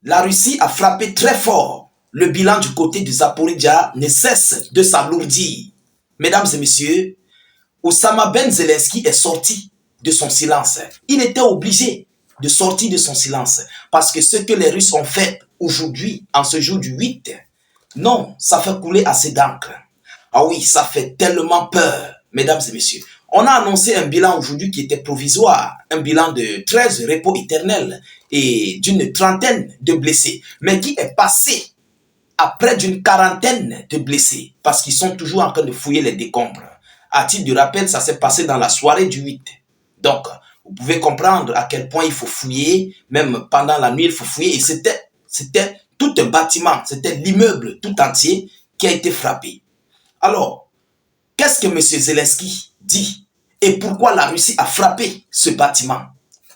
La Russie a frappé très fort. Le bilan du côté de Zaporizhzhia ne cesse de s'alourdir. Mesdames et messieurs, Oussama Ben Zelensky est sorti de son silence. Il était obligé de sortir de son silence parce que ce que les Russes ont fait aujourd'hui, en ce jour du 8, non, ça fait couler assez d'encre. Ah oui, ça fait tellement peur, mesdames et messieurs. On a annoncé un bilan aujourd'hui qui était provisoire, un bilan de 13 repos éternels et d'une trentaine de blessés, mais qui est passé à près d'une quarantaine de blessés parce qu'ils sont toujours en train de fouiller les décombres. À titre de rappel, ça s'est passé dans la soirée du 8. Donc, vous pouvez comprendre à quel point il faut fouiller, même pendant la nuit, il faut fouiller. Et c'était tout un bâtiment, c'était l'immeuble tout entier qui a été frappé. Alors, qu'est-ce que M. Zelensky dit? Et pourquoi la Russie a frappé ce bâtiment?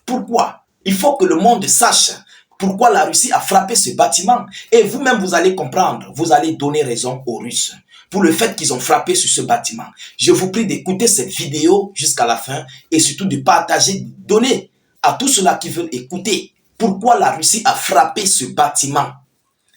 Pourquoi? Il faut que le monde sache pourquoi la Russie a frappé ce bâtiment. Et vous-même, vous allez comprendre, vous allez donner raison aux Russes pour le fait qu'ils ont frappé sur ce bâtiment. Je vous prie d'écouter cette vidéo jusqu'à la fin et surtout de partager, de donner à tous ceux-là qui veulent écouter pourquoi la Russie a frappé ce bâtiment.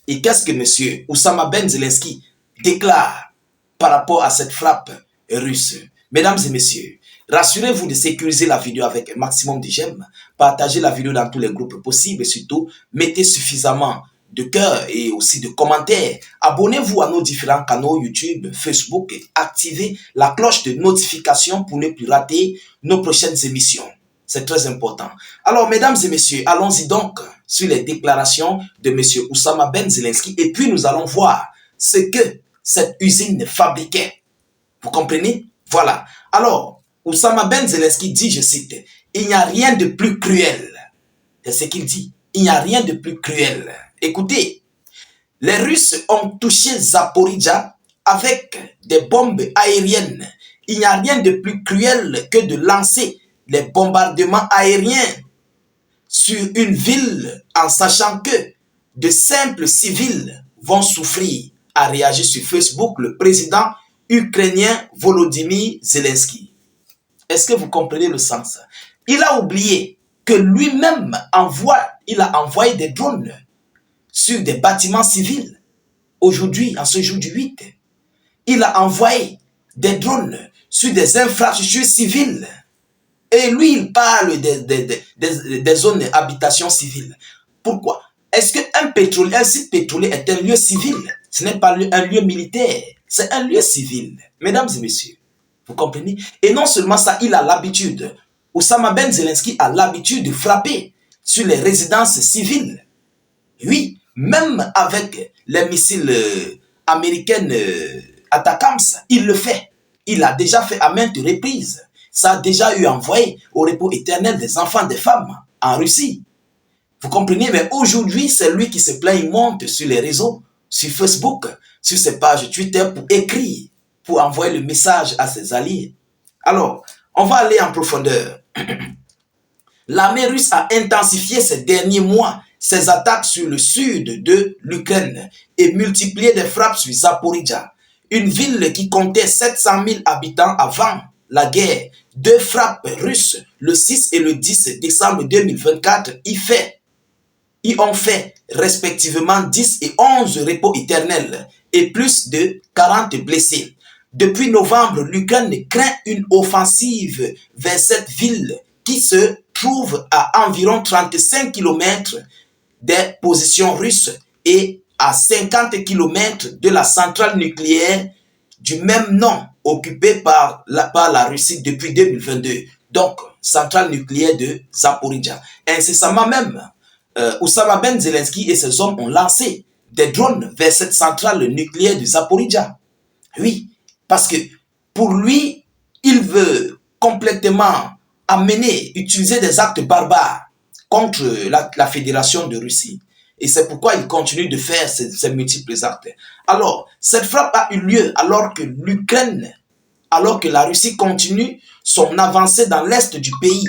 Et qu'est-ce que M. Oussama Ben Zelensky déclare par rapport à cette frappe russe. Mesdames et messieurs, rassurez-vous de sécuriser la vidéo avec un maximum de j'aime, partagez la vidéo dans tous les groupes possibles et surtout, mettez suffisamment de cœur et aussi de commentaires. Abonnez-vous à nos différents canaux YouTube, Facebook et activez la cloche de notification pour ne plus rater nos prochaines émissions. C'est très important. Alors, mesdames et messieurs, allons-y donc sur les déclarations de M. Oussama Ben Zelensky et puis nous allons voir ce que cette usine fabriquait. Vous comprenez? Voilà. Alors, Oussama Ben Zelensky dit, je cite, « Il n'y a rien de plus cruel. » C'est ce qu'il dit. Il n'y a rien de plus cruel. Écoutez, les Russes ont touché Zaporizhzhia avec des bombes aériennes. Il n'y a rien de plus cruel que de lancer les bombardements aériens sur une ville en sachant que de simples civils vont souffrir, a réagi sur Facebook le président ukrainien Volodymyr Zelensky. Est-ce que vous comprenez le sens? Il a oublié que lui-même il a envoyé des drones sur des bâtiments civils. Aujourd'hui, en ce jour du 8, il a envoyé des drones sur des infrastructures civiles. Et lui, il parle des zones d'habitation civile. Pourquoi? Est-ce qu'un site pétrolier est un lieu civil? Ce n'est pas un lieu militaire, c'est un lieu civil. Mesdames et messieurs, vous comprenez? Et non seulement ça, il a l'habitude, Oussama Ben Zelensky a l'habitude de frapper sur les résidences civiles. Oui, même avec les missiles américains Atakams, il le fait. Il l'a déjà fait à maintes reprises. Ça a déjà eu envoyé au repos éternel des enfants, des femmes en Russie. Vous comprenez? Mais aujourd'hui, c'est lui qui se plaint, il monte sur les réseaux, sur Facebook, sur ses pages Twitter pour écrire, pour envoyer le message à ses alliés. Alors, on va aller en profondeur. L'armée russe a intensifié ces derniers mois ses attaques sur le sud de l'Ukraine et multiplié des frappes sur Zaporizhzhia, une ville qui comptait 700 000 habitants avant la guerre. 2 frappes russes, le 6 et le 10 décembre 2024, y ont fait respectivement 10 et 11 repos éternels et plus de 40 blessés. Depuis novembre, l'Ukraine craint une offensive vers cette ville qui se trouve à environ 35 km des positions russes et à 50 km de la centrale nucléaire du même nom occupée par la Russie depuis 2022. Donc, centrale nucléaire de Zaporizhzhia. Incessamment même, Oussama Ben Zelensky et ses hommes ont lancé des drones vers cette centrale nucléaire de Zaporizhzhia. Oui, parce que pour lui, il veut complètement utiliser des actes barbares contre la Fédération de Russie. Et c'est pourquoi il continue de faire ces multiples actes. Alors, cette frappe a eu lieu alors que la Russie continue son avancée dans l'est du pays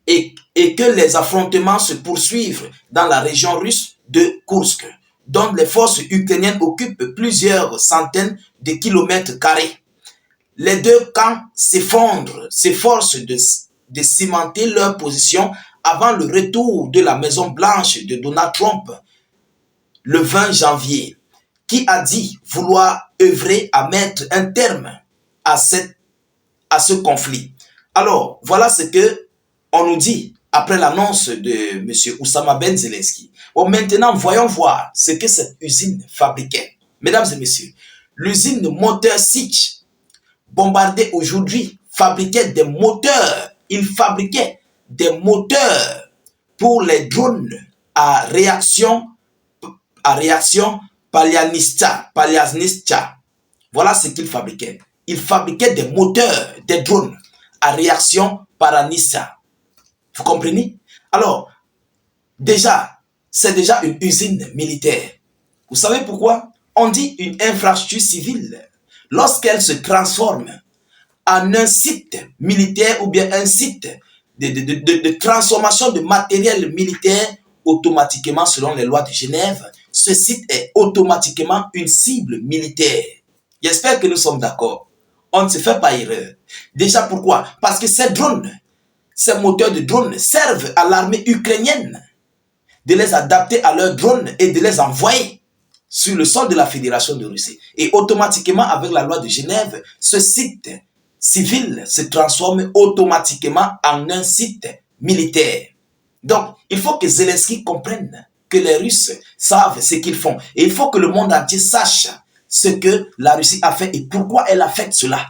et que les affrontements se poursuivent dans la région russe de Kursk, dont les forces ukrainiennes occupent plusieurs centaines de kilomètres carrés. Les deux camps s'efforcent de cimenter leur position avant le retour de la Maison Blanche de Donald Trump, le 20 janvier, qui a dit vouloir œuvrer à mettre un terme à ce conflit. Alors, voilà ce que on nous dit après l'annonce de M. Oussama Ben Zelensky. Bon, maintenant, voyons voir ce que cette usine fabriquait. Mesdames et messieurs, l'usine Moteur Sich, bombardée aujourd'hui, fabriquait des moteurs. Il fabriquait des moteurs pour les drones à réaction Palianista. Voilà ce qu'il fabriquait. Il fabriquait des moteurs, des drones à réaction Paranista. Vous comprenez? Alors, déjà, c'est déjà une usine militaire. Vous savez pourquoi? On dit une infrastructure civile. Lorsqu'elle se transforme en un site militaire ou bien un site de transformation de matériel militaire, automatiquement, selon les lois de Genève, ce site est automatiquement une cible militaire. J'espère que nous sommes d'accord. On ne se fait pas erreur. Déjà, pourquoi? Parce que ces drones, ces moteurs de drones servent à l'armée ukrainienne de les adapter à leurs drones et de les envoyer sur le sol de la Fédération de Russie. Et automatiquement, avec la loi de Genève, ce site civil se transforme automatiquement en un site militaire. Donc, il faut que Zelensky comprenne que les Russes savent ce qu'ils font. Et il faut que le monde entier sache ce que la Russie a fait et pourquoi elle a fait cela.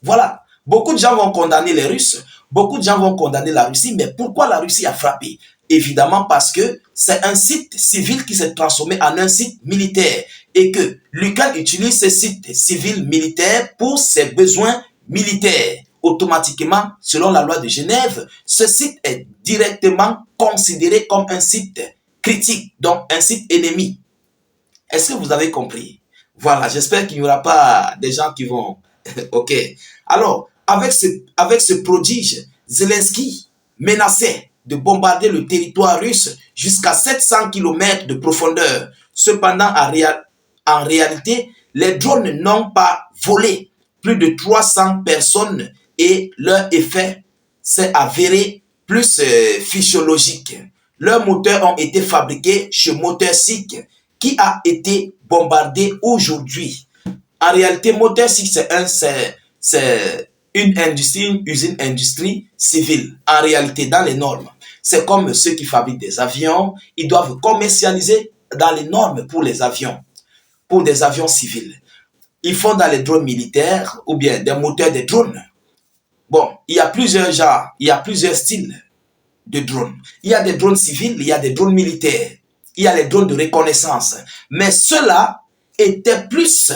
Voilà. Beaucoup de gens vont condamner les Russes, beaucoup de gens vont condamner la Russie, mais pourquoi la Russie a frappé? Évidemment parce que c'est un site civil qui s'est transformé en un site militaire et que l'Ukraine utilise ce site civil militaire pour ses besoins militaires. Automatiquement, selon la loi de Genève, ce site est directement considéré comme un site critique, donc un site ennemi. Est-ce que vous avez compris? Voilà, j'espère qu'il n'y aura pas des gens qui vont... Ok. Alors, avec ce prodige, Zelensky menaçait de bombarder le territoire russe jusqu'à 700 km de profondeur. Cependant, en réalité, les drones n'ont pas volé plus de 300 personnes et leur effet s'est avéré plus physiologique. Leurs moteurs ont été fabriqués chez Moteur Sich, qui a été bombardé aujourd'hui. En réalité, Moteur Sich, c'est une usine-industrie civile. En réalité, dans les normes, c'est comme ceux qui fabriquent des avions. Ils doivent commercialiser dans les normes pour les avions, pour des avions civils. Ils font dans les drones militaires ou bien des moteurs de drones. Bon, il y a plusieurs genres, il y a plusieurs styles de drones. Il y a des drones civils, il y a des drones militaires. Il y a les drones de reconnaissance. Mais ceux-là étaient plus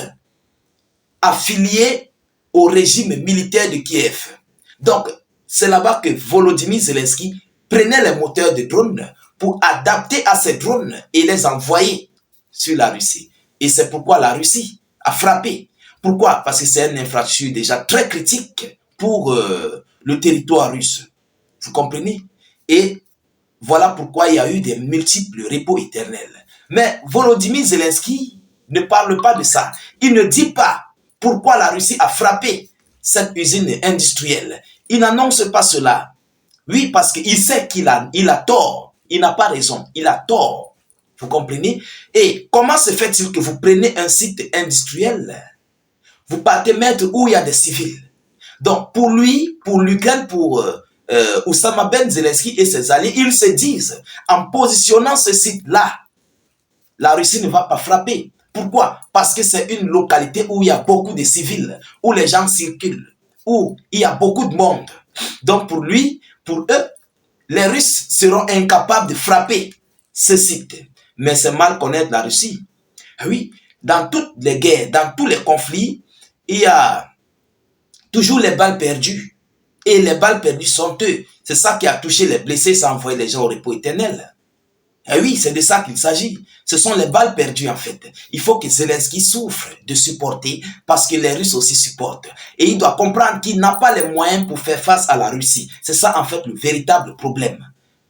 affiliés au régime militaire de Kiev. Donc, c'est là-bas que Volodymyr Zelensky prenait les moteurs de drones pour adapter à ces drones et les envoyer sur la Russie. Et c'est pourquoi la Russie a frappé. Pourquoi? Parce que c'est une infrastructure déjà très critique pour le territoire russe. Vous comprenez? Et voilà pourquoi il y a eu des multiples repos éternels. Mais Volodymyr Zelensky ne parle pas de ça. Il ne dit pas pourquoi la Russie a frappé cette usine industrielle. Il n'annonce pas cela. Oui, parce qu'il sait qu'il a tort. Il n'a pas raison. Il a tort. Vous comprenez? Et comment se fait-il que vous prenez un site industriel, vous partez mettre où il y a des civils? Donc, pour lui, pour l'Ukraine, pour Oussama Ben Zelensky et ses alliés, ils se disent, en positionnant ce site-là, la Russie ne va pas frapper. Pourquoi? Parce que c'est une localité où il y a beaucoup de civils, où les gens circulent, où il y a beaucoup de monde. Donc, pour lui, pour eux, les Russes seront incapables de frapper ce site. Mais c'est mal connaître la Russie. Oui, dans toutes les guerres, dans tous les conflits, il y a toujours les balles perdues. Et les balles perdues sont eux. C'est ça qui a touché les blessés sans envoyer les gens au repos éternel. Et oui, c'est de ça qu'il s'agit. Ce sont les balles perdues en fait. Il faut que Zelensky souffre de supporter parce que les Russes aussi supportent. Et il doit comprendre qu'il n'a pas les moyens pour faire face à la Russie. C'est ça en fait le véritable problème.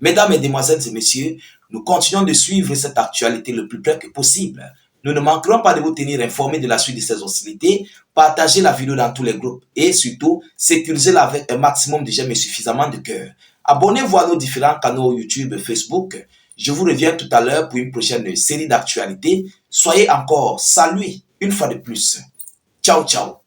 Mesdames, Mesdemoiselles et Messieurs, nous continuons de suivre cette actualité le plus près que possible. Nous ne manquerons pas de vous tenir informés de la suite de ces hostilités. Partagez la vidéo dans tous les groupes et surtout, sécurisez-la avec un maximum de j'aime et suffisamment de cœur. Abonnez-vous à nos différents canaux YouTube et Facebook. Je vous reviens tout à l'heure pour une prochaine série d'actualités. Soyez encore salués une fois de plus. Ciao, ciao.